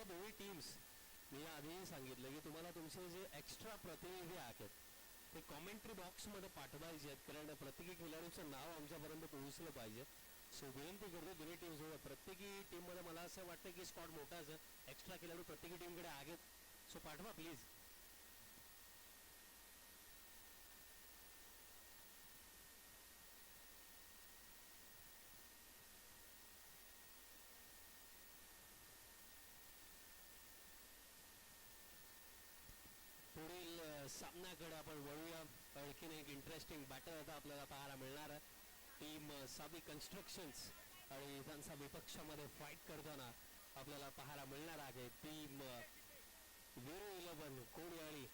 दोन्ही टीम्स मी आधीही सांगितलं की तुम्हाला तुमचे जे एक्स्ट्रा प्रतिनिधी आहेत ते कॉमेंट्री बॉक्समध्ये पाठवायचे आहेत, कारण प्रत्येकी खेळाडूचं नाव आमच्यापर्यंत पोहोचलं पाहिजे. सो विनंती करतो दोन्ही टीम सोबत, प्रत्येकी टीममध्ये मला असं वाटतं की स्कॉट मोठाच आहे, एक्स्ट्रा खेळाडू प्रत्येकी टीमकडे आहेत. सो पाठवा प्लीज. पुढील सामन्याकडे आपण वळूया. आणखीन एक इंटरेस्टिंग बॅटल आता आपल्याला पाहायला मिळणार आहे. टीम साबी कन्स्ट्रक्शन्स आणि त्यांचा विपक्षामध्ये फाईट करताना आपल्याला पाहायला मिळणार आहे. टीम वीरू 11 कोणीआळी.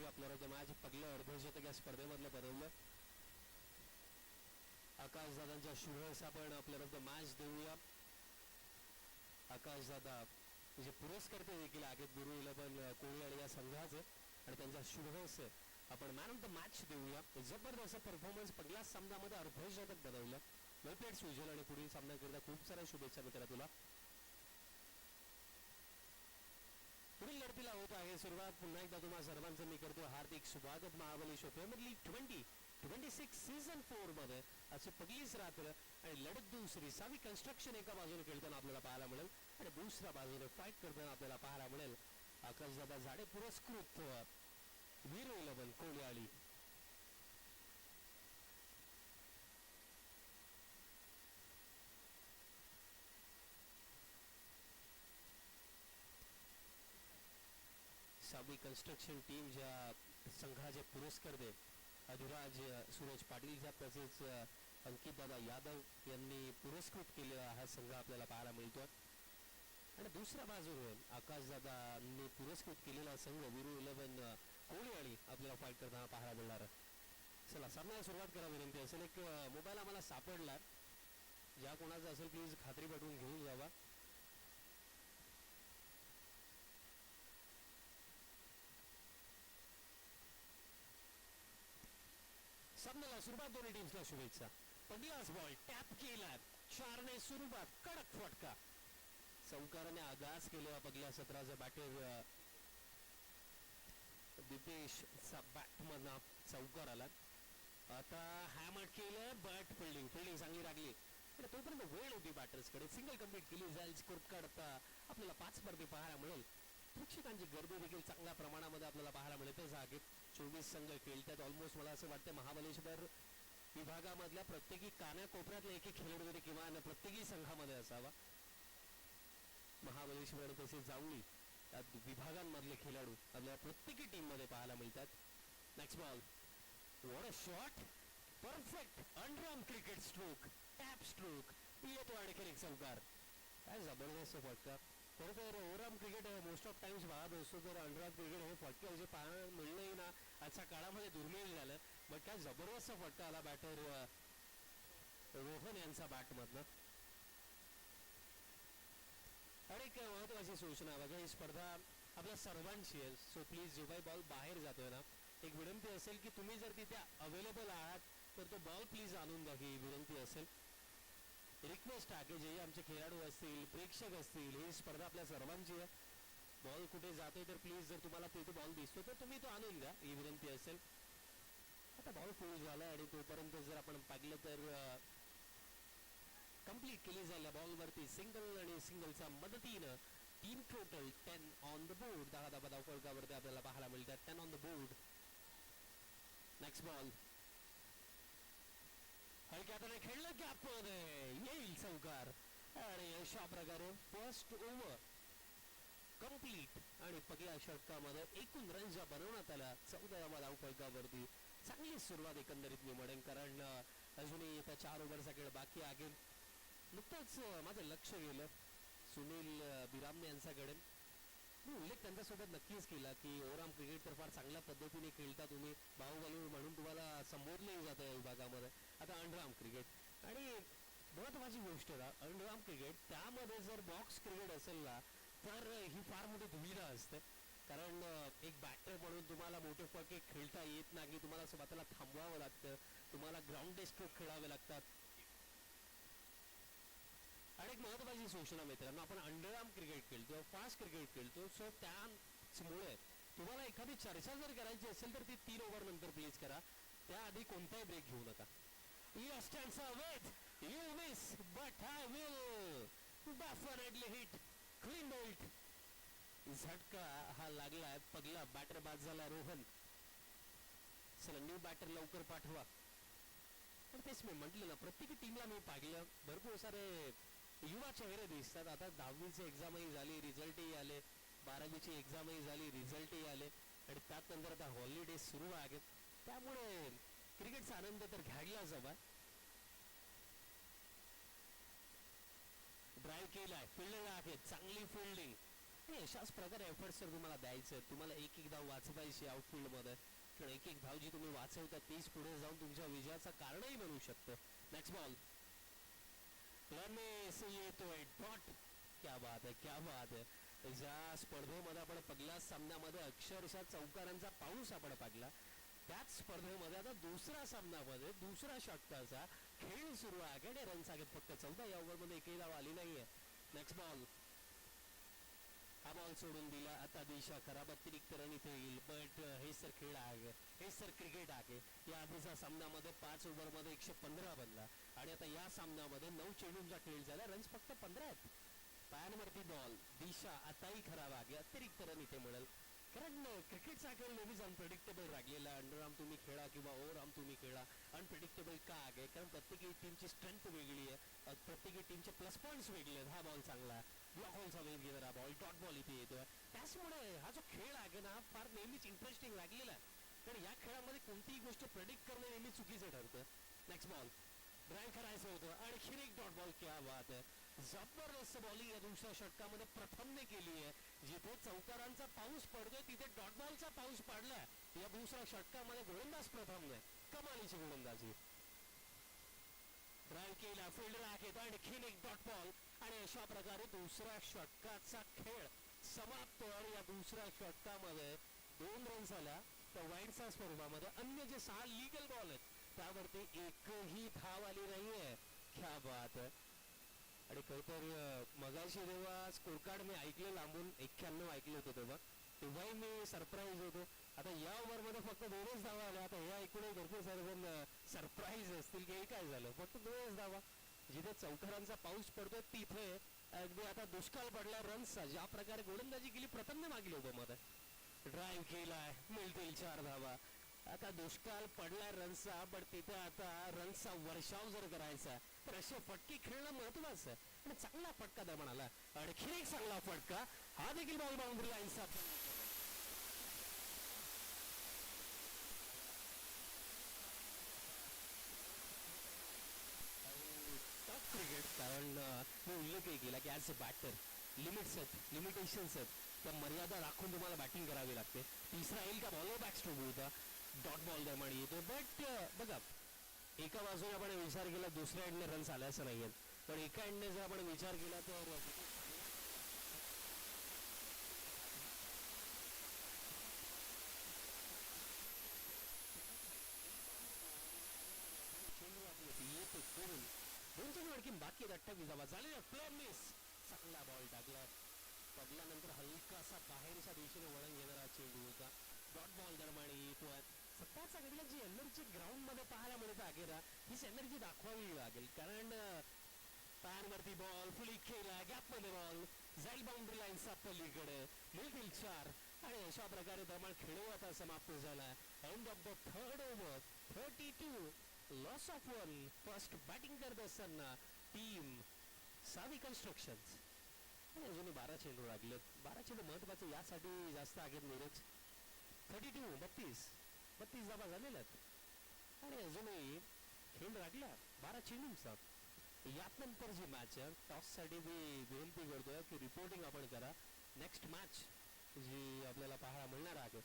आपल्याला मॅच पहिलं अर्धशतक या स्पर्धेमधलं बदललं. आकाशदादांच्या शुभेच्छा आपण आपल्याला मॅच देऊया. आकाशदादा जे पुरस्कर्ते देखील आहेत वीरू 11 कोणीआळी या संघाचे, आणि त्यांच्या शुभेच्छा आपण मॅन ऑफ द मॅच देऊया. जबरदस्त परफॉर्मन्स, पहिल्याच सामन्यामध्ये अर्धशतक बदललं. वेल प्लेड सुजल, आणि पुढील सामन्याकरिता खूप साऱ्या शुभेच्छा मित्रा तुला. पुढील लढतीला होत आहे सुरुवात. पुन्हा एकदा तुम्हा सर्वांचं मी करतो हार्दिक स्वागत महाबलेश्वर प्रीमियर लीग 2026 सीझन 4 मध्ये. अशी पहिलीच रात्र आणि लढत दुसरी. सावी कन्स्ट्रक्शन एका बाजूने खेळताना आपल्याला पाहायला मिळेल आणि दुसऱ्या बाजूने फाईट करताना आपल्याला पाहायला मिळेल आकाशदादा झाडे पुरस्कृत वीरू 11 कोणीआळी. सावी कन्स्ट्रक्शन टीम ज्या संघाचे पुरस्कर्ते अधिराज सुरेश पाटील साहेब तसेच अंकितदादा यादव यांनी पुरस्कृत केलेला हा संघ आपल्याला पाहायला मिळतो. आणि दुसऱ्या बाजूने आकाशदादांनी पुरस्कृत केलेला संघ वीरू 11 कोणीआळी आपल्याला फाईट करताना पाहायला मिळणार आहे. चला सामन्याला सुरुवात करा विनंती असेल. एक मोबाईल आम्हाला सापडला, ज्या कोणाचा असेल प्लीज खात्री पटवून घेऊन जावा. सामन्याला सुरुवात दोन्ही टीम्सला शुभेच्छा. पहिलाच बॉल टॅप केला, 4ने सुरुवात, कडक फटका. चौकाराने आगास केला पहिल्या सत्राचा. बॅटर दीपेशचा बॅटमधनं चौकार आला. आता हॅमर केलं, बट फिल्डिंग चांगली लागली. तोपर्यंत वेळ होती बॅटर्सकडे. सिंगल कंप्लीट केली जाईल. स्कोर काढता आपल्याला 5 स्पर्धे पाहायला मिळेल. प्रेक्षकांची गर्दी देखील चांगल्या प्रमाणामध्ये आपल्याला पाहायला मिळतेच आहे. 24 संघ खेळतात. ऑलमोस्ट मला असं वाटतं महाबलेश्वर विभागामधल्या प्रत्येकी कानाकोपऱ्यातले एक खेळाडू तरी किमान प्रत्येकी संघामध्ये असावा. महाबलेश्वर तसे जावळी या विभागांमधले खेळाडू आपल्याला प्रत्येकी टीम मध्ये पाहायला मिळतात. Next ball, what a shot, perfect underarm cricket stroke, tap stroke, येतो आणखीन एक चौकार. काय जबरदस्त फटका. खरं तर overarm cricket most of times पाहत असतो, तर अंडरआर्म क्रिकेट हे फटके जे पाहायला मिळणंही ना आजच्या काळामध्ये दुर्मिळ झालं. बट काय जबरदस्त फटका आला बॅटर रोहन यांचा बॅटमधनं. आणि एक महत्वाची सूचना बघा, ही स्पर्धा आपल्या सर्वांची आहे. सो प्लीज जो काही बॉल बाहेर जातोय ना, एक विनंती असेल की तुम्ही जर तिथे अवेलेबल आहात तर तो बॉल प्लीज आणून द्या, ही विनंती असेल. रिक्वेस्ट आहे की जे आमचे खेळाडू असतील, प्रेक्षक असतील, ही स्पर्धा आपल्या सर्वांची आहे. बॉल कुठे जातोय तर प्लीज जर तुम्हाला तिथे बॉल दिसतो तर तुम्ही तो आणून द्या, ही विनंती असेल. आता बॉल फुल झाला आणि तोपर्यंत जर आपण पाहिलं तर कंप्लीट केली जाईल बॉलवरती सिंगल, आणि सिंगलच्या मदतीनं team total 10 on the board. 10 धावा फलकावरती आपल्याला पाहायला मिळतात. 10 on the board. Next ball हलक्या हाताने खेळलं, गॅपमध्ये येईल चौकार. आणि अशा प्रकारे फर्स्ट ओव्हर कंप्लीट. आणि पहिल्या षटकामध्ये एकूण रन ज्या बनवण्यात आल्या 14व्या धावफलकावरती. चांगली सुरुवात एकंदरीत मी म्हणेन, कारण अजूनही त्या 4 ओव्हरचा खेळ बाकी आहे. नुकतंच माझं लक्ष गेलं सुनील बिरामने यांच्याकडे. मी उल्लेख त्यांच्यासोबत नक्कीच केला की ओव्हरआर्म क्रिकेट तर फार चांगल्या पद्धतीने खेळता तुम्ही, बाहुबली म्हणून तुम्हाला संबोधलंही जातं या विभागामध्ये. आता अंडरआर्म क्रिकेट, आणि महत्वाची गोष्ट ना अंडरआर्म क्रिकेट, त्यामध्ये जर बॉक्स क्रिकेट असेल ना तर ही फार मोठी दुविधा असते. कारण एक बॅटर म्हणून तुम्हाला मोठे फटके खेळता येत नाही, तुम्हाला स्वतःला थांबवावं लागतं, तुम्हाला ग्राउंडेड स्ट्रोक खेळावे लागतात. आणि एक महत्वाची सूचना मित्रांनो, आपण अंडरआर्म क्रिकेट खेळतो, फास्ट क्रिकेट खेळतो, सो त्यामुळे तुम्हाला एखादी चर्चा जर करायची असेल तर ती 3 ओव्हर नंतर प्लीज करा, त्याआधी कोणताही ब्रेक घेऊ नका. You stand with, you miss, but I will definitely hit, clean bowled. झटका हा लागलाय, पगला बॅटर बाद झाला रोहन. चला न्यू बॅटर लवकर पाठवा. पण तेच मी म्हटलं ना, प्रत्येक टीमला मी पाहिलं भरपूर सारे युवा चेहरे दिसतात. आता 10वीची एक्झामही झाली, रिझल्टही आले, 12वीची एक्झामही झाली, रिझल्टही आले, आणि त्यानंतर आता हॉलिडे सुरू आहेत. त्यामुळे क्रिकेटचा आनंद तर घ्यायलाच हवा. ड्राईव्ह केलाय, फिल्डर आहे, चांगली फिल्डिंग. अशाच प्रकारे एफर्ट्स तर तुम्हाला द्यायचे, तुम्हाला एक एक धाव वाचवायची आउटफील्ड मध्ये. कारण एक एक धाव जी तुम्ही वाचवता तीच पुढे जाऊन तुमच्या विजयाचं कारणही बनू शकतं. नेक्स्ट बॉल येतोय डॉट. क्या बात आहे, क्या बात आहे. ज्या स्पर्धेमध्ये आपण पहिल्या सामन्यामध्ये अक्षरशः चौकारांचा पाऊस आपण पाडला, त्याच स्पर्धेमध्ये आता दुसऱ्या सामन्यामध्ये दुसऱ्या षटकाचा खेळ सुरू आहे आणि रन्स आहेत फक्त 14. या ओव्हरमध्ये एकही धाव आली नाहीये. नेक्स्ट बॉल, हा बॉल सोडून दिला. आता दिशा खराब, अतिरिक्त रन इथे येईल, बट हे सर खेळ आहे, हे सर क्रिकेट आहे. या आधीच्या सामन्यामध्ये 5 ओव्हरमध्ये 115 बनला आणि आता या सामन्यामध्ये 9 चेंडूंचा खेळ झाला, रन्स फक्त 15 आहेत. पायांवरती बॉल, दिशा आताही खराब आहे, अतिरिक्त रन इथे मिळेल. कारण क्रिकेटचा खेळ नेहमीच अनप्रेडिक्टेबल राहिलेला. अंडरआर्म तुम्ही खेळा किंवा ओव्हरआर्म तुम्ही खेळा, अनप्रेडिक्टेबल का आहे? कारण प्रत्येक टीमची स्ट्रेंथ वेगळी आहे, प्रत्येक टीमचे प्लस पॉईंट्स वेगळे आहेत. हा बॉल चांगला, ब्लॉक होलचा वेग घेणारा बॉल, डॉट बॉल इथे येतोय. त्याचमुळे हा जो खेळ आहे ना, फार नेहमीच इंटरेस्टिंग लागलेला आहे. कारण या खेळामध्ये कोणतीही गोष्ट प्रेडिक्ट करणं नेहमी चुकीचं ठरतं. नेक्स्ट बॉल, ड्राईव्ह करायचं होतं, आणखीन एक डॉट बॉल. क्या बात आहे, जबरदस्त बॉलिंग या दुसऱ्या षटकामध्ये प्रथमने केली आहे. जिथे चौकारांचा पाऊस पडतोय तिथे डॉट बॉलचा पाऊस पडलाय. या दुसऱ्या षटकामध्ये गोलंदाज प्रथमने, कमालीची गोलंदाजी. ड्राईव्ह केला, फिल्डर आहेत, आणखीन एक डॉट बॉल, आणि अशा प्रकारे दुसऱ्या षटकाचा खेळ समाप्त. आणि या दुसऱ्या षटकामध्ये 2 रन्स आल्या तर वाईडच्या स्वरूपामध्ये. अन्य जे 6 लिगल बॉल आहेत त्यावरती एकही धाव आली नाहीये. क्या बात आहे. आणि खरंतर मगाशी जेव्हा स्कोर कार्ड मी ऐकलं लांबून, 91 ऐकलं होतं तेव्हाही मी सरप्राईज होतो. आता या ओव्हरमध्ये फक्त 2च धावा आल्या. आता या ऐकूनही भरपूर सर्वजण सरप्राईज असतील की हे काय झालं, फक्त 2च धावा. जिथे चौकारांचा पाऊस पडतोय तिथे अगदी आता दुष्काळ पडला रन्सचा. ज्या प्रकारे गोलंदाजी केली प्रथमने मागील ओव्हरमध्ये. ड्राईव्ह केलाय, मिळतील 4 धावा. आता दुष्काळ पडलाय रन्सचा, पण तिथे आता रन्सचा वर्षाव जर करायचा तर असे फटके खेळणं महत्वाचं आहे. आणि चांगला फटका द्या म्हणाला, आणखी एक चांगला फटका. हा देखील बॉल बाउंड्री लाईनचा. Tough cricket. कारण मी उल्लेखही केला की ॲज अ बॅटर लिमिट्स आहेत, लिमिटेशन्स आहेत, त्या मर्यादा राखून तुम्हाला बॅटिंग करावी लागते. तिसरा येईल का बॉलर बॅक स्ट्रोक होता, डॉट बॉल दरम्यान येतो. बट बघा, एका बाजूने आपण विचार केला दुसऱ्या एंडने रन्स आले असं नाहीये, पण एका एंडने जर आपण विचार केला तर येतो करून 2 चेंडू आणखी बाकी आहेत. 28 धावा झालेल्या. फ्लेअर मिस, चांगला बॉल टाकला, पडल्यानंतर हलकासा बाहेरच्या दिशेने वळण घेणारा चेंडू होता. डॉट बॉल दरम्यान येतोय. सत्ताचा घडीला जी एनर्जी ग्राउंड मध्ये पाहायला मिळत आहे ना, हीच एनर्जी दाखवावी लागेल. कारण पायांवरती बॉल, फुली खेळला, गॅप मध्ये बॉल जाईल बाउंड्री लाईनचा पलीकडे, मिळतील 4. आणि अशा प्रकारे दरम्यान खेळ आता समाप्त झाला. End of the 3rd over, 32 loss of 1. First batting करत असताना टीम सावी कन्स्ट्रक्शन्स. आणि अजूनही 12 चेंडू लागलेत. 12 चेंडू महत्वाचे यासाठी जास्त आहेत नीरज. 32 धावा झालेल्या आहेत आणि अजूनही खेळ लागला 12 चेंडूंचा. यानंतर जी मॅच आहे टॉस साठी मी विनंती करतोय की रिपोर्टिंग आपण करा. नेक्स्ट मॅच जी आपल्याला पाहायला मिळणार आहे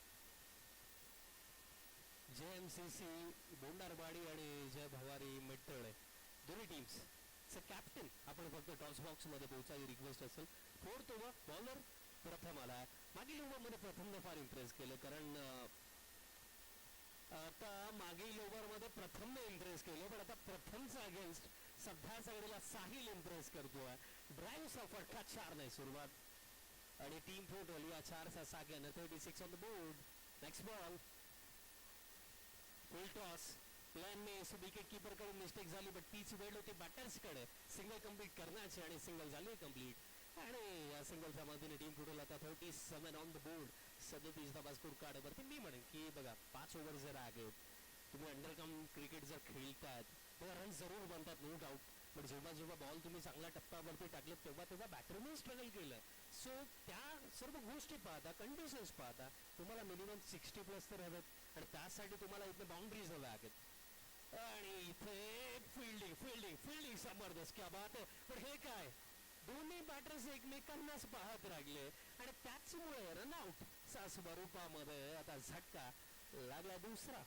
JMCC बोंडारवाडी आणि जय भवारी मेट्टळे दोन्ही टीम्स कॅप्टन आपण फक्त टॉस बॉक्स मध्ये पोहोचायची रिक्वेस्ट असेल. 4th ओव्हर बॉलर प्रथम आला मागील ओव्हरमध्ये प्रथमने फार इम्प्रेस केलं, कारण आता मागील ओव्हरमध्ये प्रथमने इम्प्रेस केलं, पण आता प्रथमचा अगेन्स्ट सध्या सगळ्याला साहिल इम्प्रेस करतोय. ड्राईव्हचा फटका 4 नाही सुरुवात आणि टीम टोटल या 4चा 6 घेणं 36 on the board. Next ball, full toss. प्लॅनने विकेट कीपर कडून मिस्टेक झाली, पण तीच वेळ होती बॅटर्स कडे सिंगल कम्प्लीट करण्याची आणि सिंगल झाली कम्प्लीट. आणि या सिंगलच्या मदतीने टीम टोटल आता 37 ऑन द बोर्ड. 37 धावा स्कोर कार्ड वरती. मी म्हणेन की बघा 5 ओव्हर जर आहे, तुम्ही अंडरकम क्रिकेट जर खेळतायत तेव्हा रन जरूर बनतात, नो डाऊट. पण जेव्हा जेव्हा बॉल तुम्ही चांगल्या टप्प्यावरती टाकले तेव्हा तेव्हा बॅटरने स्ट्रगल केलं. सो त्या सर्व गोष्टी पाहता, कंडिशन्स पाहता तुम्हाला मिनिमम 60+ तर हवेत आणि त्यासाठी तुम्हाला इथे बाउंड्रीज हव्या आहेत. आणि इथे फिल्डिंग फिल्डिंग फिल्डिंग जबरदस्त, क्या बात आहे. पण हे काय, दोन्ही बॅटर्स एकमेकांनाच पाहत राहिले आणि त्याचमुळे रनआउट च्या स्वरूपामध्ये आता झटका लागला. दुसरा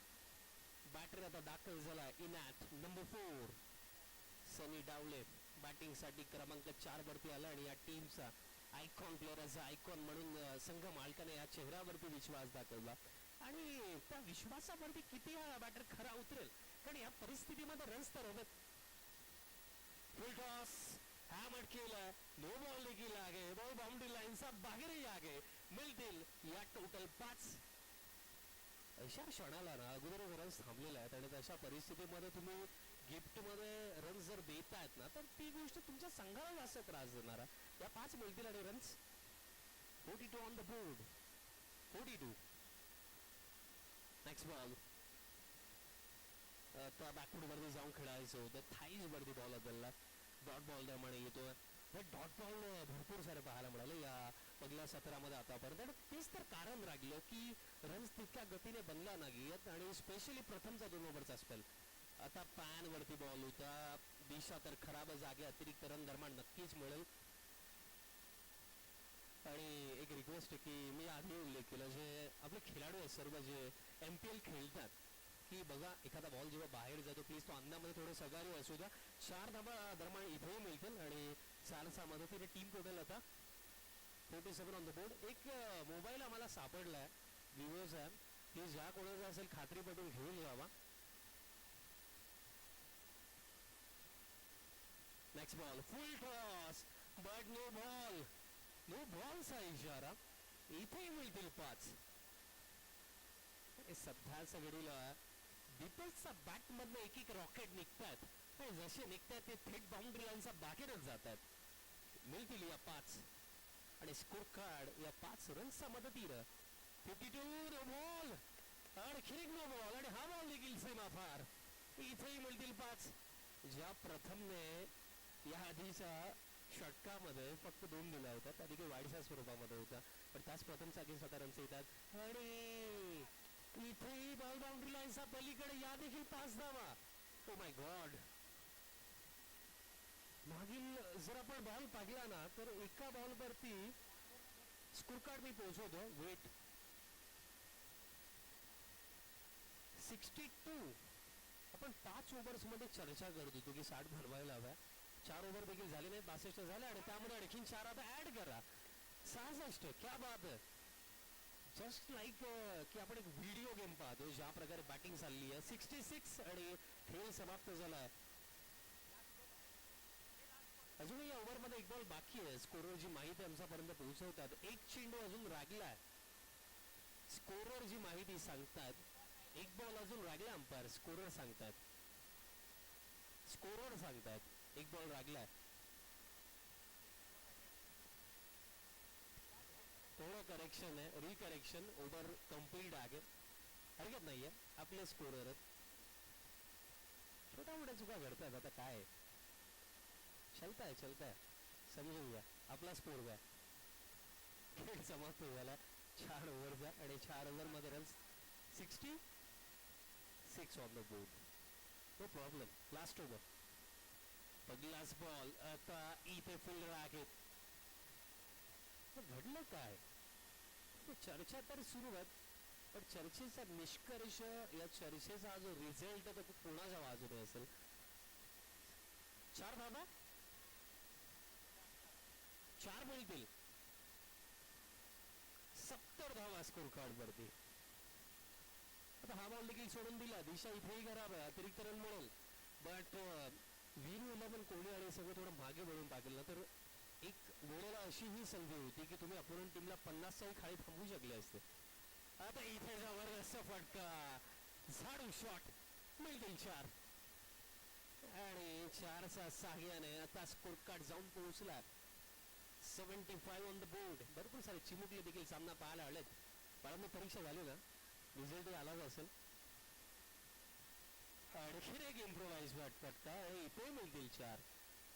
बॅटर आता दाखल झाला इनॅट नंबर 4 सनी डावले. बॅटिंग साठी क्रमांक 4 वरती आला आणि या टीमचा आयकॉन प्लेअर, असा आयकॉन म्हणून संघ मालकाने या चेहऱ्यावरती विश्वास दाखवला आणि त्या विश्वासावरती किती हा बॅटर खरा उतरेल, कारण या परिस्थितीमध्ये रन्स तर हवेत. फुल टॉस हॅमर केलं, नो बॉल देखील आगे, बॉल बाउंड्री लाईनचा बाहेरही आगे. मिळतील या टोटल 5. अशा क्षणाला ना अगोदर रन्स थांबलेले आहेत आणि तशा परिस्थितीमध्ये तुम्ही गिफ्ट मध्ये रन्स जर देतायत ना, तर ती गोष्ट तुमच्या संघाला जास्त त्रास देणार. या 5 मिळतील आणि runs 42 on the board. 42. Next ball, आता बॅकवर्ड वरती जाऊन खेळायचं होतं, थाईज वरती बॉल बदलला. डॉट बॉल त्यामुळे येतोय. डॉट बॉल भरपूर सारे पाहायला मिळाले या पहिल्या 17मध्ये आतापर्यंत. आणि तेच तर कारण राहिलं की रन्स तितक्या गतीने बनला नाहीयेत आणि स्पेशली प्रथमचा 2 ओव्हरचा स्पेल. आता पॅन वरती बॉल होता, दिशा तर खराब जागे, अतिरिक्त रन दरम्यान नक्कीच मिळेल. आणि एक रिक्वेस्ट आहे की मी आधी उल्लेख केला, जे आपले खेळाडू आहेत सर्व जे MPL खेळतात, की बघा एखादा बॉल जेव्हा बाहेर जातो प्लीज तो अंधामध्ये थोडं सगारी असू द्या. 4 धावा दरम्यान इथेही मिळतील आणि 4च्या मदतीने टीम टोटल आता 47 ऑन द बोर्ड. एक मोबाईल आम्हाला सापडलाय, व्ह्यूअर्स आहे, की ज्या कोणाचा असेल खात्री पटून घेऊन जावा. Next ball, full toss but no ball. No बॉलचा इशारा. इथेही मिळतील 5. सध्याच्या घडीला दीपकचा बॅट मधनं एक रॉकेट निघतात, जसे निघतात ते थेट बाउंड्री लाईनचा बाहेरच जातात. मिळतील या 5 आणि स्कोर कार्ड या 5 रन्सच्या मदतीनं 52 नो बॉल. आणखी एक नो बॉल आणि हा बॉल देखील सीमापार. इथेही मिळतील 5. ज्या प्रथमने या आधीच्या षटकामध्ये फक्त 2 दिला होता, त्या देखील वाईडच्या स्वरूपामध्ये होता, पण त्याच प्रथमचा अगेन्स्ट आता रन्स येतात आणि इथेही बॉल बाउंड्री लाईनचा पलीकडे या देखील 5 धावा. Oh my God. मागील जर आपण बॉल पाहिला ना तर एका बॉल वरती स्कोर कार्ड मी पोहोचवतो, वेट 62. आपण 5 ओव्हर्स मध्ये चर्चा करत होतो की 60 बनवायला हव्या. 4 ओव्हर देखील झाले नाही, 62 झाले आणि त्यामध्ये आणखीन 4 आता ऍड करा, 66. क्या बात आहे. जस्ट लाईक की आपण एक व्हिडिओ गेम पाहतो ज्या प्रकारे बॅटिंग चालली आहे. 66 आणि खेळ समाप्त झालाय. अजूनही या ओव्हर मध्ये एक बॉल बाकी आहे. स्कोरर जी माहिती आमच्यापर्यंत पोहोचवतात, एक चेंडू अजून राहिलाय. स्कोरर जी माहिती सांगतात, एक बॉल अजून राहिला. अंपायर स्कोरर सांगतात, एक बॉल राहिलाय. थोडं करेक्शन आहे, रिकरेक्शन. ओव्हर कंप्लीट आहे, हरकत नाहीये. आपले स्कोरर छोट्या मोठ्या चुका घडतात, आता काय चलताय समजून घ्या. आपला स्कोर घ्या. खेळ समाप्त झाला 4 ओव्हरचा आणि 4 ओव्हर मध्ये runs 66 on the board. No problem. Last over, पहिलाच बॉल. आता इथे फुल राखेत. घडलं काय, चर्चा तर सुरू आहेत, पण चर्चेचा निष्कर्ष, या चर्चेचा जो रिझल्ट तो कोणाच्या बाजूने असेल. 4 धावा 4 मिळतील. 70 धावा स्कोर कार्ड वरती. आता हा बॉल देखील सोडून दिला, दिशा इथेही खराब आहे, अतिरिक्त रन मिळेल. बट वीरूला पण कोहली आणि सगळं थोडं मागे वळून टाकेल ना, तर एक वेळेला अशी ही संधी होती की तुम्ही अपोनंट टीमला 50च्याही खाली थांबवू शकले असते. आता इथे जबरदस्त फटका, झाडू शॉट, मिळतील 4 आणि 4च्या साह्याने आता स्कोर कार्ड जाऊन पोहोचला 75 ऑन द बोर्ड. भरपूर सारे चिमुकले देखील सामना पाहायला आलेत. बाळांनो परीक्षा झाली ना, रिझल्ट आलाच असेल. आणखीन एक इम्प्रोवाइज फटका, इथे मिळतील 4.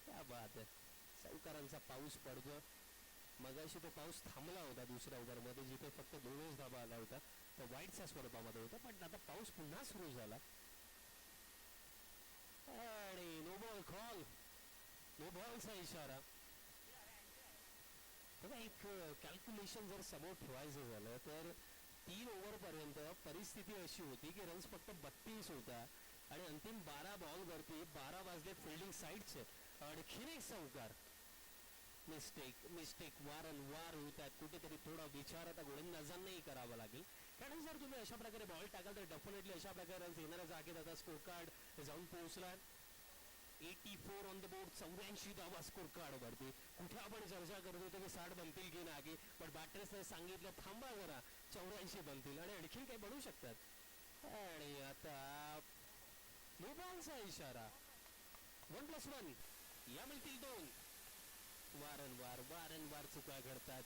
क्या बात आहे. सावकारांचा पाऊस पडतो. मगाशी तो पाऊस थांबला होता दुसऱ्या ओव्हरमध्ये, जिथे फक्त 2च धाबा आला होता, तो वाईटच्या स्वरूपामध्ये होता. पण आता पाऊस पुन्हा सुरू झाला आणि नो बॉल कॉल, नो बॉलचा इशारा. बघा, एक कॅल्क्युलेशन जर समोर ठेवायचं झालं तर 3 ओव्हर पर्यंत परिस्थिती अशी होती की रन्स फक्त 32 होता आणि अंतिम 12 बॉल वरती 12 वाजले फिल्डिंग साईडचे. आणखीन एक चौकार. मिस्टेक वारंवार होत आहेत. कुठेतरी थोडा विचार आता गोलंदाजांनाही करावा लागेल, कारण जर तुम्ही अशा प्रकारे बॉल टाकाल तर डेफिनेटली अशा प्रकारे रन्स येणाऱ्या जागेत आता स्कोर कार्ड जाऊन पोहोचला 84 ऑन द बोर्ड. 84 धावा स्कोर कार्ड वरती. कुठे आपण चर्चा करत होतो की 60 बनतील की नाही, पण बॅटर्सने सांगितलं थांबा जरा, 84 बनतील आणि आणखीन काही बनवू शकतात. आणि आता नो बॉलचा इशारा. 1+1, या मिळतील 2. वारंवार चुका घडतात.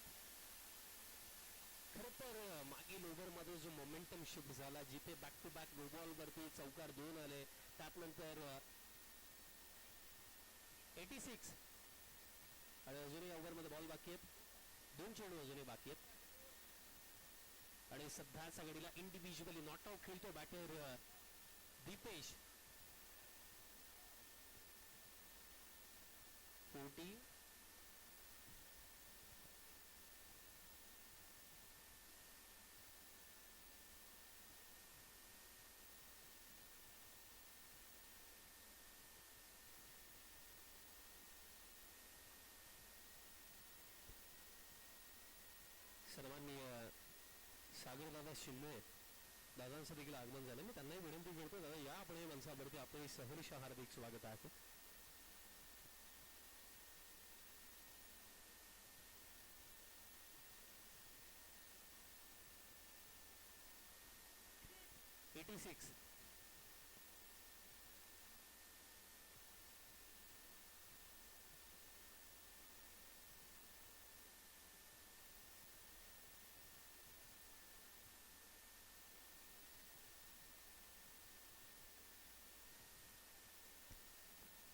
खर तर मागील ओव्हरमध्ये जो मोमेंटम शिफ्ट झाला, जिथे back to back no ball वरती चौकार 2 आले, त्यानंतर 86 आणि अजूनही ओव्हरमध्ये बॉल बाकी आहेत, 2 चेंडू अजूनही बाकी आहेत. आणि सध्याच्या घडीला इंडिव्हिज्युअली नॉट आउट खेळतो बॅटर दीपेश. 40 सर्वांनी सागर दादा शिंदे दादांचं देखील आगमन झालं. मी त्यांनाही विनंती करतो, दादा या आपण या मंचावरती, आपले सहर्ष हार्दिक स्वागत आहे.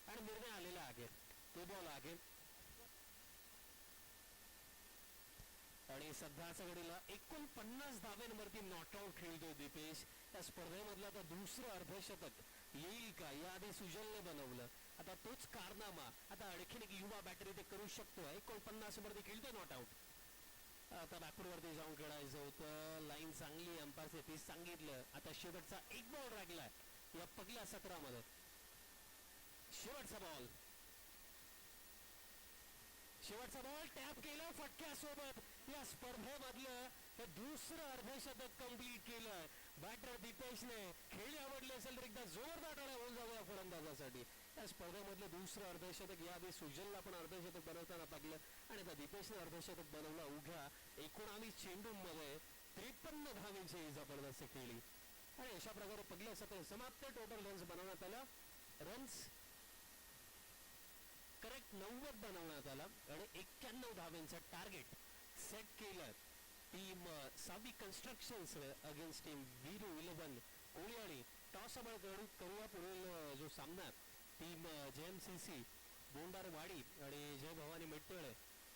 आणि निर्णय आलेला आहे, तो बॉल आहे. आणि सध्याच्या घडीला 49 धाव्यांवरती नॉट आउट खेळतोय दीपेश. त्या स्पर्धेमधलं आता दुसरं अर्धशतक येईल का, याआधी सुजलने बनवलं, आता तोच कारनामा आता आणखीन एक युवा बॅटरी ते करू शकतो. 49 वरती खेळतोय नॉट आउट. आता बॅकवरती जाऊन खेळायचं होतं, लाईन चांगली, अंपायरचे 30 सांगितलं. आता शेवटचा एक बॉल राहिलाय या पहिल्या 17 मध्ये. शेवटचा बॉल टॅप केलं फटक्यासोबत. या स्पर्धेमधलं हे दुसरं अर्धशतक कंप्लीट केलं बॅटर दीपेशने. खेळी आवडली असेल तर एकदा जोरदार टाळ्या होऊन जाऊया फलंदाजासाठी. या स्पर्धेमधलं दुसरं अर्धशतक, याआधी सुजलला पण अर्धशतक बनवताना पाहिलं आणि आता दीपेशने अर्धशतक बनवलं. उघ्या 19 चेंडूंमध्ये 53 धावेची जबरदस्त खेळी आणि अशा प्रकारे पहिलं सत्र समाप्त. टोटल रन्स बनवण्यात आला, रन्स करेक्ट 90 बनवण्यात आला आणि 91 धावेंचं टार्गेट सेट केलं. टीम सावी कन्स्ट्रक्शन्स अगेन्स्ट टीम वीरू 11 कोळी. टॉस आपण करूया पुढील जो सामना टीम JMCC बोंडारवाडी आणि जय भवानी मेट्टळे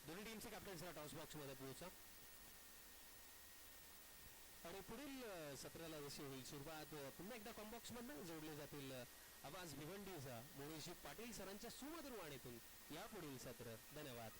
दोन्ही टीमचे कॅप्टन्सला टॉस बॉक्स मध्ये पोहोचा आणि पुढील सत्राला जशी होईल सुरुवात पुन्हा एकदा कॉम्बॉक्स मधून जोडले जातील आवाज भिवंडीचा मोनीशी पाटील सरांच्या सुमधुर वाणीतून या पुढील सत्र. धन्यवाद.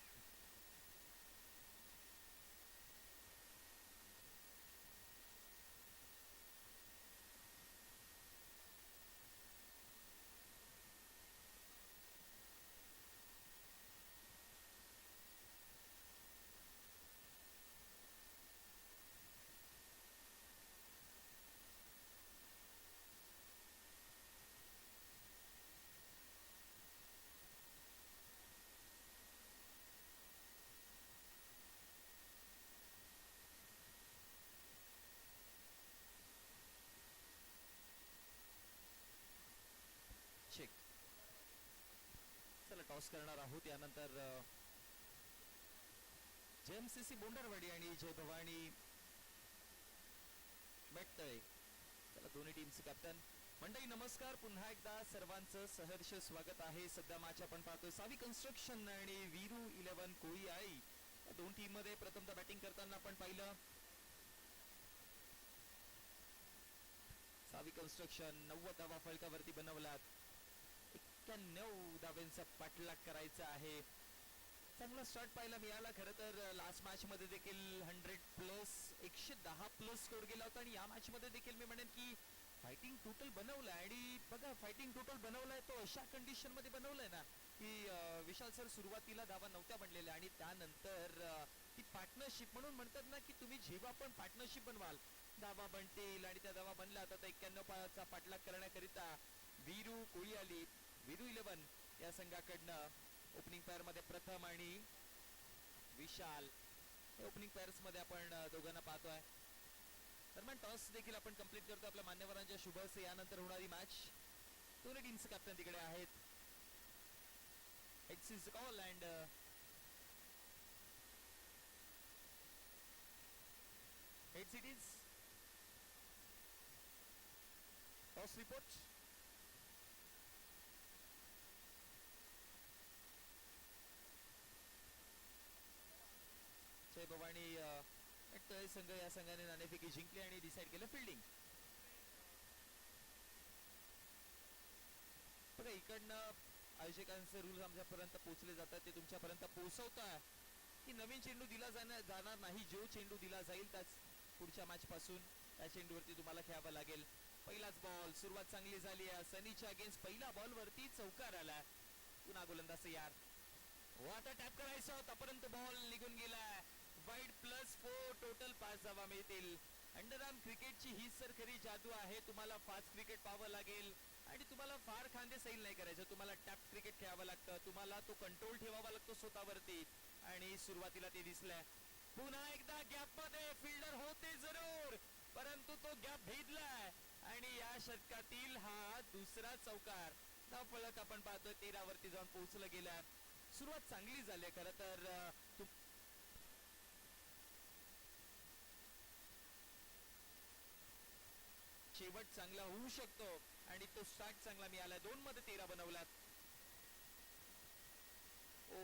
टॉस करणार आहोत. यानंतर JMCC बोंडरवाडी आणि जय भवानी मेटतळे चला दोन्ही टीमचे कॅप्टन. मंडळी नमस्कार, पुन्हा एकदा सर्वांचं सहर्ष स्वागत आहे. सध्या मॅच आपण पाहतोय सावी कन्स्ट्रक्शन आणि वीरू 11 कोळी आई या दोन टीम मध्ये. प्रथमतः बॅटिंग करताना आपण पाहिलं सावी कन्स्ट्रक्शन 90 धावा फलकावरती बनवलात. 91 धावांचा पाठलाग करायचा आहे. चांगला स्टार्ट पाहायला मिळाला. खरं तर लास्ट मॅच मध्ये देखील 100+ 110+ स्कोर गेला होता आणि या मॅच मध्ये देखील मी म्हणेन की फायटिंग टोटल बनवलाय. आणि बघा फायटिंग टोटल बनवलाय तो अशा कंडिशन मध्ये बनवलाय ना की विशाल सर सुरुवातीला धावा नव्हत्या बनलेल्या आणि त्यानंतर ती पार्टनरशिप म्हणून म्हणतात ना की तुम्ही जेव्हा पण पार्टनरशिप बनवाल धावा बनतील आणि त्या धावा बनल्या. आता 91 चा पाठलाग करण्याकरिता वीरू कोळी आली. वीरू 11 या संघाकडनं ओपनिंग पेअर मध्ये प्रथम आणि विशाल ओपनिंग पेअर्स मध्ये आपण दोघांना पाहतोय. दरम्यान टॉस देखील आपण कंप्लीट करतो आपल्या मान्यवरांच्या शुभ हस्ते. यानंतर होणारी मॅच दोन्ही टीमचे कॅप्टन तिकडे आहेत. It's is call and heads it is toss report. Jai Bhavani Sangh या संघाने नाणेफेकी जिंकली आणि डिसाइड केलं फिल्डिंग. बघा इकडनं आयोजकांचे रूल्स आमच्यापर्यंत पोहोचले जातात, ते तुमच्यापर्यंत पोहोचवता की नवीन चेंडू दिला जाणार नाही. जो चेंडू दिला जाईल त्याच पुढच्या मॅच पासून त्या चेंडूवरती तुम्हाला खेळावं लागेल. पहिलाच बॉल, सुरुवात चांगली झाली आहे सनीच्या अगेन्स्ट. पहिला बॉल वरती चौकार आला. पुन्हा गोलंदाज यार हो आता टॅप करायचा होता परंतु बॉल निघून गेलाय. वाईड +4 टोटल 5 धावा मिळतील. अंडरआर्म क्रिकेटची ही सर खरी जादू आहे. तुम्हाला फास्ट क्रिकेट पाहावं लागेल आणि तुम्हाला फार खांदे सैल नाही करायचं. तुम्हाला टॅप क्रिकेट खेळावं लागतं. तुम्हाला तो कंट्रोल ठेवावा लागतो स्वतःवरती आणि सुरुवातीला ते दिसलंय. पुन्हा एकदा गॅप मध्ये फिल्डर होते जरूर परंतु तो गॅप भेदलाय आणि या षटकातील हा दुसरा चौकार. धाव फलक आपण पाहतोय 13 वरती जाऊन पोहोचलं गेलाय. सुरुवात चांगली झाली खरं तर. शेवट चांगला होऊ शकतो आणि तो स्टार्ट चांगला मिळाला. 2 मध्ये 13 बनवलात. ओ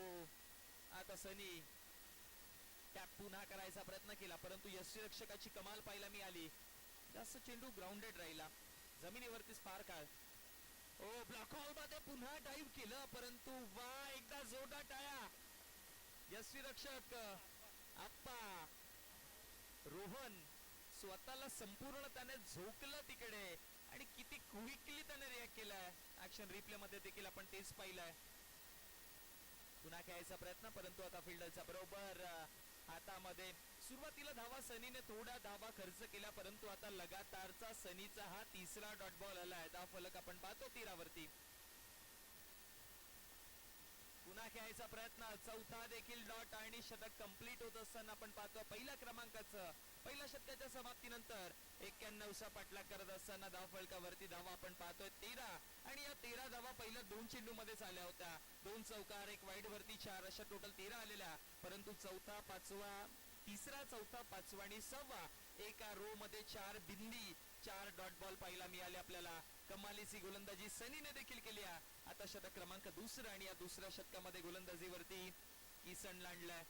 आता सनी टॅप पुन्हा करायचा प्रयत्न केला परंतु यष्टीरक्षकाची कमाल पाहायला मिळाली. जास्त चेंडू ग्राउंडेड राहिला, जमिनीवरती स्पार्क आहे. ओ ब्लॅक होल मध्ये पुन्हा डाईव्ह केलं परंतु वा एकदा जोरदार टाळ्या. यष्टीरक्षक आप्पा रोहन स्वतःला संपूर्ण त्याने झोकलं तिकडे आणि किती क्विकली त्याने रिॲक्ट केलाय. ऍक्शन रिप्ले मध्ये देखील आपण तेच पाहिलंय. पुन्हा खेळायचा प्रयत्न परंतु आता फिल्डरचा बरोबर हातामध्ये. सुरुवातीला धावा सनीने थोडा धावा खर्च केला परंतु आता लगातारचा सनीचा हा तिसरा डॉट बॉल आलाय. धाव फलक आपण पाहतो 13 वरती. पुन्हा खेळायचा प्रयत्न, चौथा देखील डॉट आणि षटक कंप्लीट होत असताना आपण पाहतो पहिल्या क्रमांकाचं. पहिल्या षटकाच्या समाप्तीनंतर 91चा पाठलाग करत असताना धाव फलकावरती धावा आपण पाहतोय 13 आणि या 13 धावा पहिल्या 2 चेंडू मध्येच आल्या होत्या. 2 चौकार 1 वाईड वरती 4 अशा टोटल 13 आलेल्या परंतु चौथा पाचवा तिसरा चौथा पाचवा आणि सहावा एका रो मध्ये 4 बिंदी 4 डॉट बॉल पाहायला मिळाले आपल्याला. कमालीची गोलंदाजी सनीने देखील केली. आता षटक क्रमांक 2 आणि या दुसऱ्या षटकामध्ये गोलंदाजीवरती किसन लांडलाय.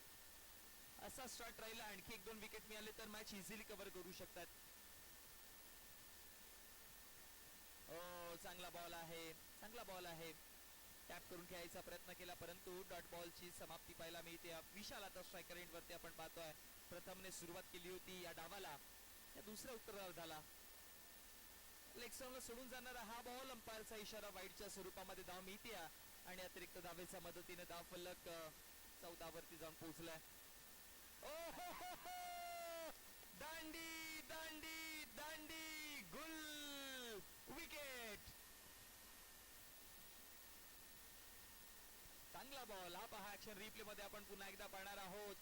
असा स्टार्ट राहिला आणखी 1-2 विकेट मिळाले तर मॅच इझिली कव्हर करू शकतात. ओ चांगला बॉल आहे, चांगला बॉल आहे. टॅप करून खेळायचा प्रयत्न केला परंतु डॉट बॉलची समाप्ती पाहायला मिळते. विशाल आता स्ट्रायकर एंड वरती आपण पाहतोय. प्रथमने सुरुवात केली होती या डावाला, या दुसऱ्या उत्तरार्धाला लेग स्टंपला सोडून जाणारा हा बॉल. अंपायरचा इशारा वाईडच्या स्वरूपामध्ये धाव मिळते आणि अतिरिक्त धावेच्या मदतीने धाव फलक 14 वरती जाऊन पोहोचलाय. दांडी दांडी दांडी गुल विकेट. चांगला बॉल. हा पहा ऍक्शन रिप्ले मध्ये आपण पुन्हा एकदा पाहणार आहोत.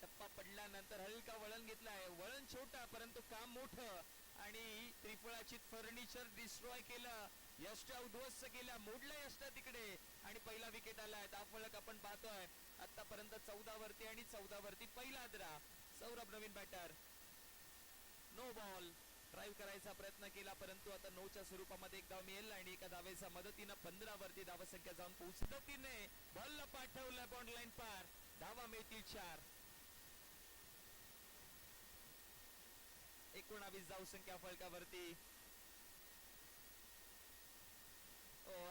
टप्पा पडल्यानंतर हलका वळण घेतलाय. वळण छोटा परंतु काम मोठं आणि त्रिफळाची फर्निचर डिस्ट्रॉय केलं यष्ट्या उद्ध्वस्त केल्या, मोडल्या यष्ट्या तिकडे आणि पहिला विकेट आलाय. धावफलक आपण पाहतोय आतापर्यंत 14 वरती आणि 14 वरती पहिला आदरा. सौरभ नवीन बॅटर, नो बॉल. ड्राईव्ह करायचा प्रयत्न केला परंतु आता 9च्या स्वरूपामध्ये एक धाव मिळेल आणि एका धावेच्या मदतीनं 15 वरती धावसंख्या जाऊन पोहोचली. तिने बॉलला पाठवलं बॉन्ड लाईन पार, धावा मिळतील 4. 19 धावसंख्या फलकावरती.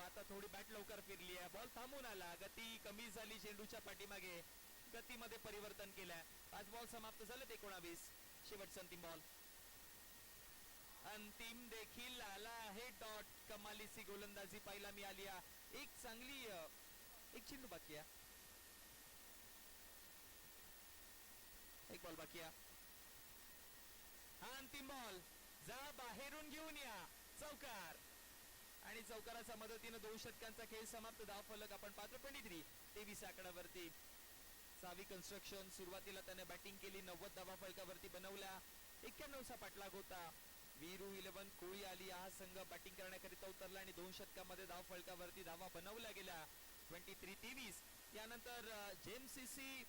आता थोडी बॅट लवकर फिरली आहे, बॉल थांबून आला, गती कमी झाली चेंडूच्या पाठीमागे, गतीमध्ये परिवर्तन केलंय. 5 बॉल समाप्त झालेत. 19 शेवटचा अंतिम बॉल. अंतिम देखील आला आहे डॉट. कमालीची गोलंदाजी पाहायला मिळाली. एक चांगली एक चेंडू बाकी आहे, एक बॉल बाकी आहे. हा अंतिम बॉल, जा बाहेरून घेऊन या, चौकार. आणि चौकाराच्या मदतीने 2 षटकांचा खेळ समाप्त. धावफलक आपण पाहतो 23 आकड्यावरती. सावी कन्स्ट्रक्शन सुरुवातीला त्याने बॅटिंग केली, 90 धावा फलकावरती बनवल्या. 91चा पाठलाग होता. वीरू 11 कोळी आली. हा संघ बॅटिंग करण्याकरिता उतरला आणि 2 षटकांमध्ये धाव फलकावरती धावा बनवल्या गेल्या. 23-23. यानंतर जेएमसीसी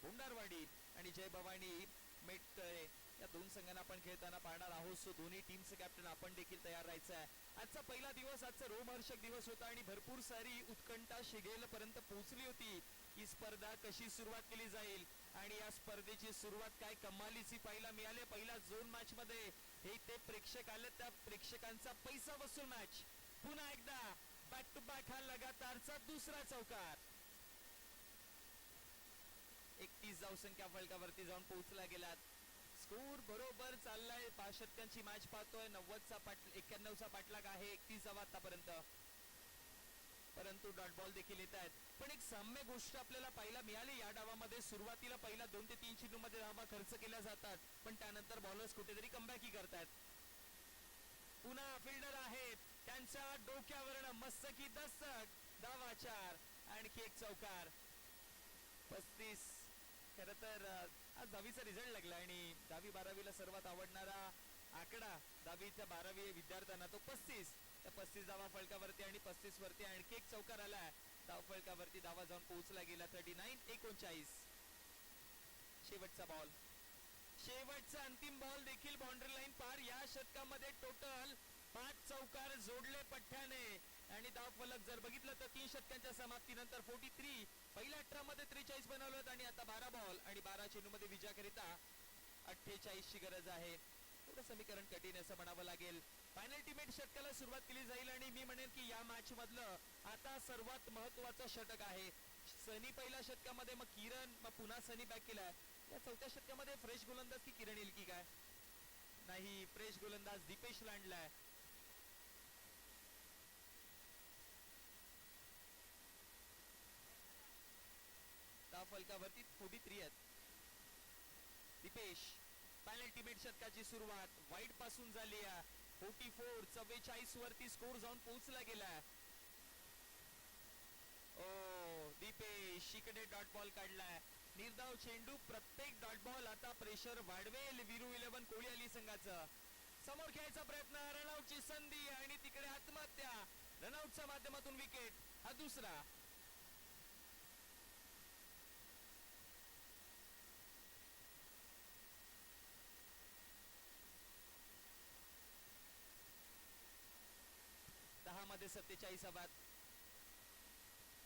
भोंडारवाडी आणि जय भवानी मेटतळे या 2 संघांना आपण खेळताना पाहणार आहोत. सो दोन्ही टीमचे कॅप्टन आपण देखील तयार राहायचं आहे. आजचा पहिला दिवस, आजचा रोमहर्षक दिवस होता आणि भरपूर सारी उत्कंठा शिगेल पर्यंत पोहोचली होती. ही स्पर्धा कशी सुरुवात केली जाईल आणि या स्पर्धेची सुरुवात काय कमालीची पाहायला मिळाली. पहिला झोन मॅच मध्ये हे ते प्रेक्षक आले, त्या प्रेक्षकांचा पैसा वसूल मॅच. पुन्हा एकदा बॅक टू बॅक हा लगातारचा दुसरा चौकार. 31 धावसंख्या फलकावरती जाऊन पोहोचला गेलात. स्कोर बरोबर चाललाय. 5 षटकांची मॅच पाहतोय. 91चा पाठलाग आहे. 31 धावा आतापर्यंत, परंतु डॉट बॉल देखील येत आहेत. पण एक साम्य गोष्ट आपल्याला पाहायला मिळाली या डावामध्ये. सुरुवातीला पहिला 2 ते 3 चेंडू मध्ये धावा खर्च केल्या जातात, पण त्यानंतर बॉलर्स कुठेतरी कमबॅक करतात. पुन्हा फिल्डर आहेत, त्यांच्या डोक्यावरनं मस्तकी दस्तक. धावा 4, आणखी एक चौकार. 35. खर तर आज 10वीचा रिझल्ट लागला आणि 10वी-12वीला सर्वात आवडणारा आकडा 10वी-12वी विद्यार्थ्यांना तो 35. त्या 35 धावा फलकावरती आणि 35 वरती आणखी एक चौकार आलाय. धाव फलकावरती धावा जाऊन पोहोचला गेला. 39-39. शेवटचा बॉल, शेवटचा अंतिम बॉल देखील बाउंड्री लाईन पार. या षटकामध्ये टोटल 5 चौकार जोडले पठ्ठ्याने आणि धाव फलक जर बघितलं तर 3 षटकांच्या समाप्तीनंतर 43. पहिल्या 18 मध्ये 43 बनवलं आणि आता 12 बॉल आणि 12 चेंडू मध्ये विजयाकरिता 48 ची गरज आहे. थोडं समीकरण कठीण असं म्हणावं लागेल. पेनल्टीमेट षटकाला सुरुवात केली जाईल आणि मी म्हणेन की या मॅच मधलं आता सर्वात महत्वाचं षटक आहे. सनी पहिल्या षटकामध्ये, मग किरण, मग पुन्हा सनी बॅक केलाय. या 4थ्या षटकामध्ये फ्रेश गोलंदाज की किरण येईल की काय? नाही, फ्रेश गोलंदाज दीपेश लांडलाय. धाव फलकावरती 43 आहेत. दीपेश. पेनल्टीमेट षटकाची सुरुवात वाईट पासून झाली आहे. 44 वरती स्कोर जाऊन पोहोचला गेला. दीपेश इकडे डॉट बॉल काढलाय. निर्धाव चेंडू, प्रत्येक डॉट बॉल आता प्रेशर वाढवेल वीरू 11 कोळी अली संघाचं. समोर खेळायचा प्रयत्न, रनआउटची संधी आणि तिकडे आत्महत्या. रनआउटच्या माध्यमातून विकेट. हा दुसरा. मध्ये 47 बाद.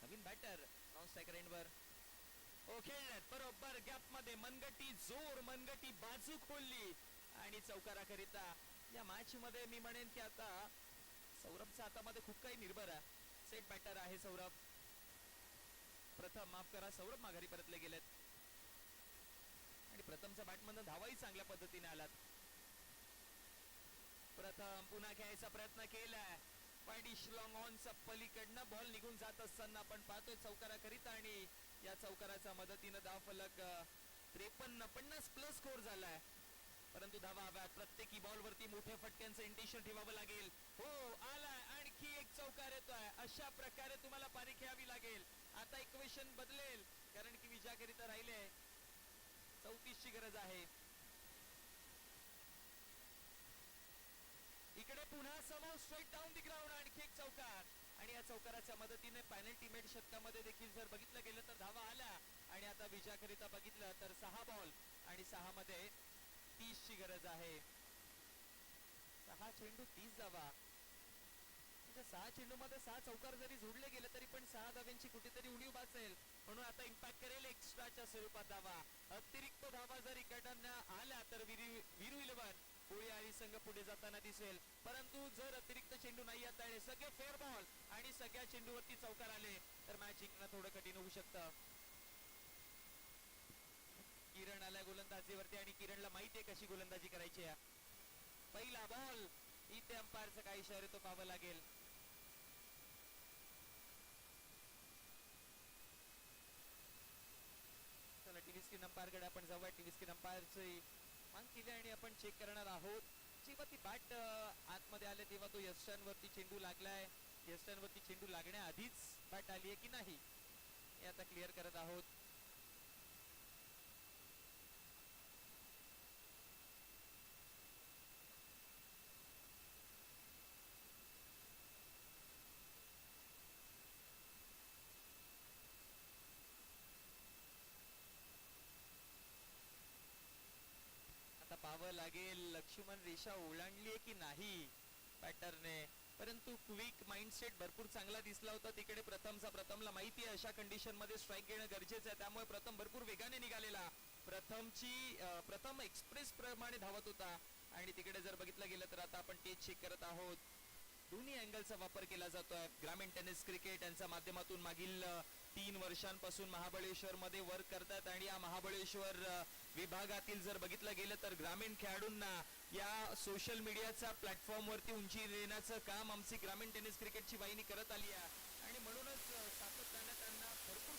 नवीन बॅटर नॉन स्ट्रायकर एंडवर. खेळण्यात बरोबर गॅप मध्ये मनगटी जोर, मनगटी बाजू खोलली आणि चौकाराकरिता या मॅच मध्ये मी म्हणेन की आता सौरभच्या हातामध्ये खूप काही निर्भर आहे. सेट बॅटर आहे सौरभ. प्रथम, माफ करा, सौरभ माघारी परतले गेलेत आणि प्रथमच्या बॅटमधून धावाही चांगल्या पद्धतीने आलात. प्रथम पुन्हा खेळायचा प्रयत्न केलाय. वाईडिश लॉंग ऑनचा पलीकडनं बॉल निघून जात असताना आपण पाहतोय चौकाराकरिता आणि या चौकाराच्या मदतीनं धाव फलक 53-50 प्लस स्कोर झालाय. परंतु धावा हव्यात. प्रत्येकी बॉल वरती मोठ्या फटक्यांचं इंटेन्शन ठेवावं लागेल. हो, आलाय, आणखी एक चौकार येतोय. अशा प्रकारे तुम्हाला पारी खेळावी लागेल. आता इक्वेशन बदलेल कारण की विजयाकरिता राहिले 34 ची गरज आहे. इकडे पुन्हा समोर स्ट्रेट डाऊन दी ग्राउंड आणखी एक चौकार आणि या चौकाराच्या मदतीने पेनल्टी मेड षटकामध्ये देखील जर बघितलं गेलं तर धावा आल्या आणि आता विजयाकरिता बघितलं तर 6 बॉल आणि 6 मध्ये 30 ची गरज आहे. 6 चेंडू 30 धावा. 6 चेंडू मध्ये 6 चौकार जरी जोडले गेले तरी पण 6 धाव्यांची कुठेतरी उणीव भासेल म्हणून आता इम्पॅक्ट करेल एक्स्ट्राच्या स्वरूपात धावा. अतिरिक्त धावा जर इकडनं आल्या तर वीरू 11 कोळी संघ पुढे जाताना दिसेल. परंतु जर अतिरिक्त चेंडू नाही आता सगळे फेअर बॉल आणि सगळ्या चेंडूवरती चौकार आले तर मॅच जिंकणं थोडं कठीण होऊ शकतं. किरण आलाय गोलंदाजीवरती आणि किरणला माहिती आहे कशी गोलंदाजी करायची आहे. पहिला बॉल इथे अंपायरचा काही इशारा तो पाहावा लागेल. चला टीव्ही स्क्रीन अंपायर कडे आपण जाऊया. टीव्ही स्क्रीन अंपायरची मांग केली आणि आपण चेक करणार आहोत. जेव्हा ती बॅट आतमध्ये आले तेव्हा तो यस्टन वरती चेंडू लागलाय. यस्टन वरती चेंडू लागण्याआधीच बॅट आली आहे की नाही हे आता क्लिअर करत आहोत. आता पाहावं लागेल लक्ष्मण रेषा ओलांडली की नाही बॅटरने. परंतु क्विक माइंडसेट भरपूर चांगला दिसला होता तिकडे. प्रथमला माहिती आहे अशा कंडिशन मध्ये स्ट्राईक घेणं गरजेचं आहे त्यामुळे प्रथम भरपूर वेगाने निघालेला. प्रथम एक्सप्रेस प्रमाणे धावत होता आणि तिकडे जर बघितलं गेलं तर आता आपण तेच चेक करत आहोत. दोन्ही अँगलचा वापर केला जातोय. ग्रामीण टेनिस क्रिकेट यांच्या माध्यमातून मागील 3 वर्षांपासून महाबळेश्वर मध्ये वर्क करतात आणि या महाबळेश्वर विभागातील जर बघितलं गेलं तर ग्रामीण खेळाडूंना या सोशल मीडियाच्या प्लॅटफॉर्म वरती उंची देण्याचं काम आमची ग्रामीण टेनिस क्रिकेटची वाहिनी करत आली आहे आणि म्हणूनच सातत्याने त्यांना भरपूर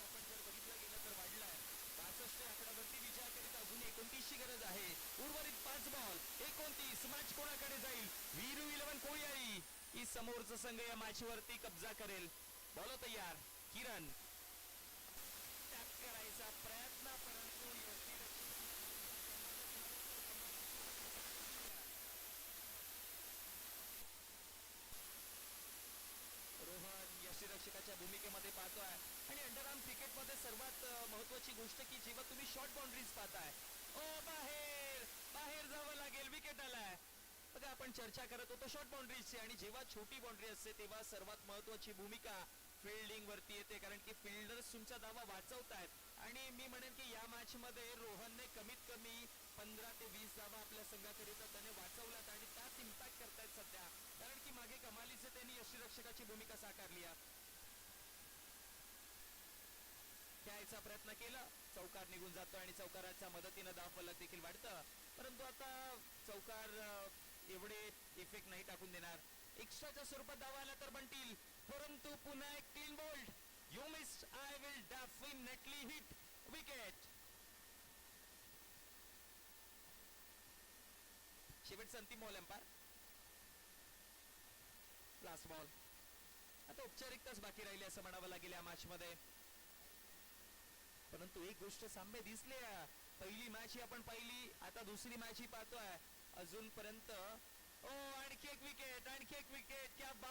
आपण जर बघितलं गेलं तर वाढलाय. 62 आकड्यावरती विजयाकरिता अजून 29 ची गरज आहे. उर्वरित 5 बॉल 29. मॅच कोणाकडे जाईल? वीरू 11 कोळी ही समोरचा संघ या मॅच वरती कब्जा करेल. बॉल तयार. किरण टॅप करायचा प्रयत्न परंतु रोहन यष्टीरक्षकाच्या भूमिकेमध्ये पाहतोय आणि अंडरआर्म क्रिकेट मध्ये सर्वात महत्वाची गोष्ट की जेव्हा तुम्ही शॉर्ट बाउंड्रीज पाहताय बाहेर जावं लागेल. विकेट आलाय. बघा आपण चर्चा करत होतो शॉर्ट बाउंड्रीजची आणि जेव्हा छोटी बाउंड्री असते तेव्हा सर्वात महत्वाची भूमिका फिल्डिंग वरती येते कारण की फिल्डर्स तुमचा धावा वाचवतायत आणि मी म्हणेन की या मॅच मध्ये रोहनने कमीत कमी 15 ते 20 धावा आपल्या संघाकरिता त्याने वाचवल्यात आणि त्यात इम्पॅक्ट करतायत सध्या कारण की मागे कमालीचे त्यांनी यष्टीरक्षकाची भूमिका साकारली आहे. खेळायचा प्रयत्न केला. चौकार निघून जातो आणि चौकाराच्या मदतीने धाव फलक देखील वाढतं परंतु आता चौकार एवढे इफेक्ट नाही टाकून देणार. एक्स्ट्राच्या स्वरूपात धावा आल्या तर बनतील परंतु पुन्हा एक clean bowled. You missed I will definitely hit wicket. शेवटचा अंतिम बॉल अंपायर. Last ball. आता औपचारिकताच बाकी राहिली असं म्हणावं लागेल या मॅच मध्ये. परंतु एक गोष्ट साम्य दिसली. पहिली मॅच ही आपण पाहिली आता दुसरी मॅच ही पाहतोय अजूनपर्यंत. आणखी एक विकेट क्या